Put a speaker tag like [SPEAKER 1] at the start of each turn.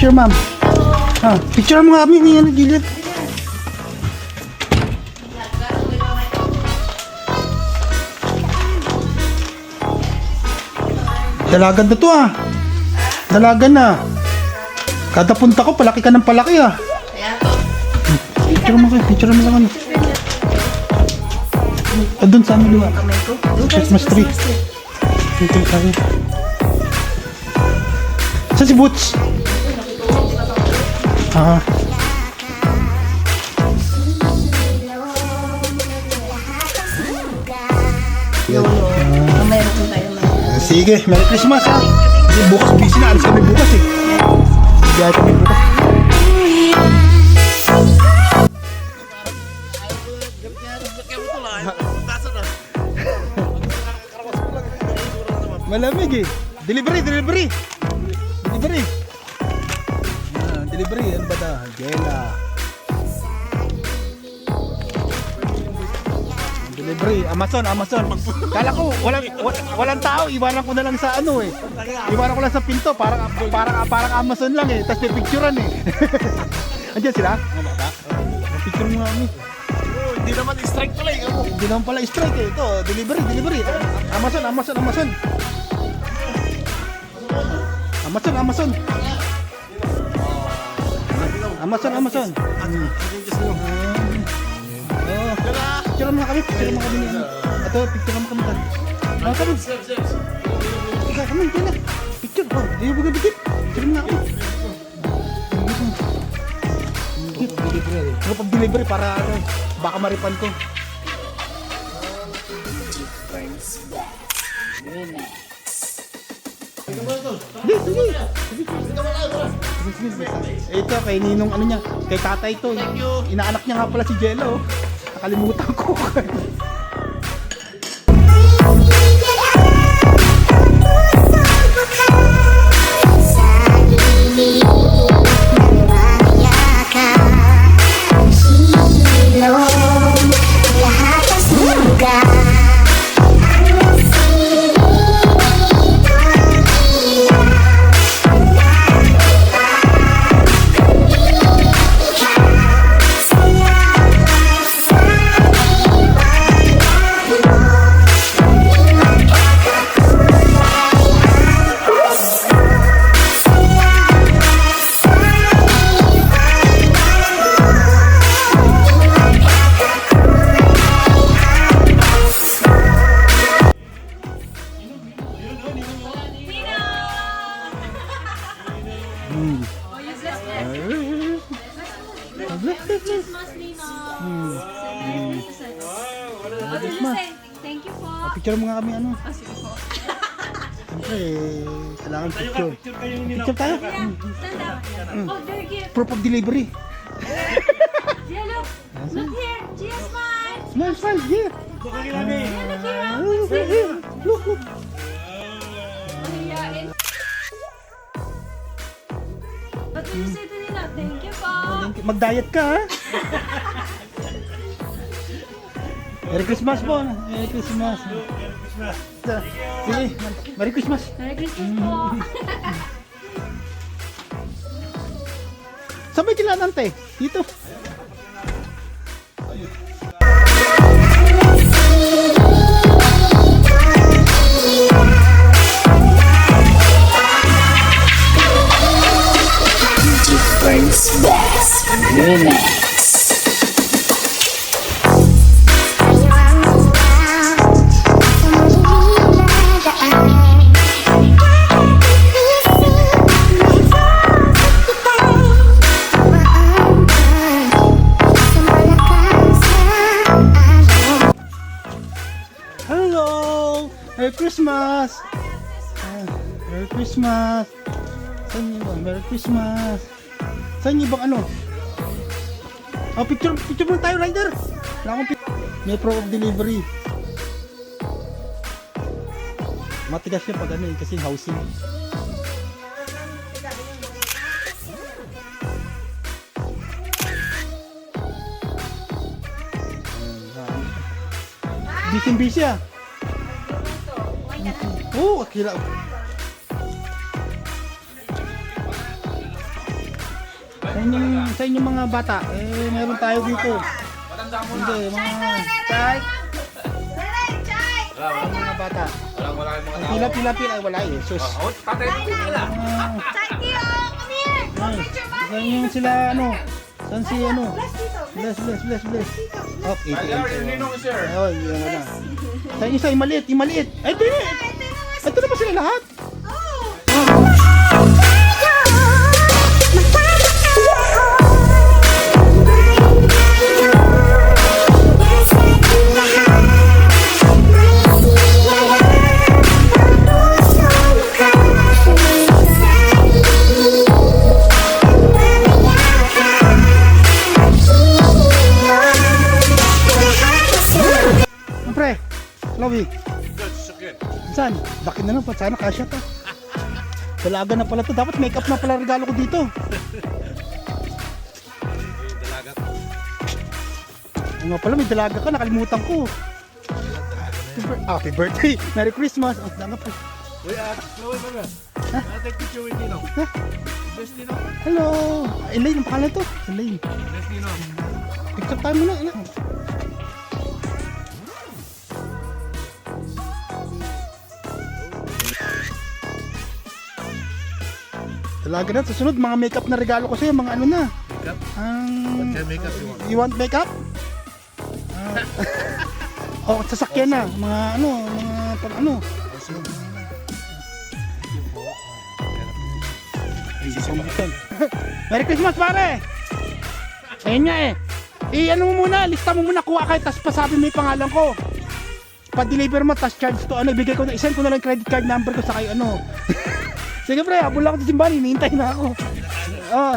[SPEAKER 1] Picture, ma'am. Picture mo nga kami niya gilid. Dalagan na to Dalagan na. Kada punta ko, palaki ka ng palaki Picture mo lang doon sa amin luwa. Christmas tree. Dito tayo. Saan si Boots? Sige, Merry Christmas Bukas busy na, alis kami bukas Biyahe kami bukas. Malamig Delivery. Delivery. Ano ba ito? Jela. Delivery. Amazon. Kala ko, walang tao. Iwanan ko na lang sa Iwanan ko lang sa pinto. Parang Amazon lang Tapos may picturean Andiyan sila? Picture mo nga kami.
[SPEAKER 2] Hindi naman strike pala
[SPEAKER 1] Hindi naman pala strike Ito, delivery. Amazon. Amazon. Picture mo kami Ito, picture mo kami kami. Kami, picture. Di mo dikit. Picture mo nga kami. Pag-delivery para baka maripan ko. Ito kay Ninong niya, kay tatay to. Inaanak niya nga pala si Jello. Nakalimutan ko.
[SPEAKER 3] Thank you po.
[SPEAKER 1] Picture mo nga kami
[SPEAKER 3] Sige po.
[SPEAKER 1] Siyempre, kailangan picture. Picture tayo.
[SPEAKER 3] Stand up. Oh, their gift.
[SPEAKER 1] Proof of delivery.
[SPEAKER 3] Gia, look. Look here. Gia, smile.
[SPEAKER 1] Smile, here.
[SPEAKER 3] Look here.
[SPEAKER 1] Look.
[SPEAKER 3] What will you say to nila? Thank you po.
[SPEAKER 1] Mag-diet ka Merry Christmas po. Merry Christmas. Sige, Merry Christmas.
[SPEAKER 3] Merry Christmas po.
[SPEAKER 1] Sabay sila nante. Dito.
[SPEAKER 4] Friends Best Remix.
[SPEAKER 1] Hello! Merry Christmas! Merry Christmas! Saan niyo ba? Merry Christmas! Saan niyo bang picture mo tayo, rider! Wala akong may proof of delivery. Matigas siya pag kasi housing. Busy Oo, akira. Sa inyong mga bata, meron tayo dito.
[SPEAKER 2] Matanda mo na.
[SPEAKER 1] Hindi, mga chai,
[SPEAKER 3] Chai!
[SPEAKER 1] mga bata.
[SPEAKER 2] Wala yung mga tao.
[SPEAKER 1] Pila-pila ay wala eh. Sus.
[SPEAKER 2] Oh, tatay mo nila.
[SPEAKER 3] Chai, Tio! Come here!
[SPEAKER 1] Ay,
[SPEAKER 3] Picture, Mommy!
[SPEAKER 1] saan yung sila ano? Saan si ano?
[SPEAKER 3] Bless dito.
[SPEAKER 1] Bless. Okay,
[SPEAKER 2] Ay, there, yung ninong, sir.
[SPEAKER 1] Ayun, yun na. Saan yung isa? Yung maliit. Ay, ito yun. Ito na ba sila lahat?
[SPEAKER 3] Oh!
[SPEAKER 1] Pre, Chloe.
[SPEAKER 2] Good, so good.
[SPEAKER 1] Saan? Laki na lang. Sana kasya ka. Dalaga na pala to. Dapat make-up na pala regalo ko dito.
[SPEAKER 2] Dalaga ko.
[SPEAKER 1] Oo nga pala, may dalaga ka. Nakalimutan ko. Happy birthday. Merry Christmas. Ang danga po.
[SPEAKER 2] Uy, Chloe, baga. Take picture with Ninong.
[SPEAKER 1] Ha?
[SPEAKER 2] Best Ninong.
[SPEAKER 1] Hello. Elaine, ang pangalan to. Elaine.
[SPEAKER 2] Best Ninong.
[SPEAKER 1] Picture tayo muna. Anak. Dalaga na. Susunod, mga makeup na regalo ko sa'yo. Mga ano na.
[SPEAKER 2] Makeup?
[SPEAKER 1] Ang...
[SPEAKER 2] What kind of makeup you want?
[SPEAKER 1] You want makeup? Oh, sasakyan na. Mga ano, mga pag ano. Merry Christmas, pare! Ayun nga eh. I-ano mo muna, lista mo muna, kuha kayo, tapos pasabi mo yung pangalan ko. Pa-deliver mo, tapos charge to, ano, ibigay ko na, isend ko na lang yung credit card number ko sa kayo, ano. Sige pre, habol lang ako sa simbahan, hinihintay na ako. Oh.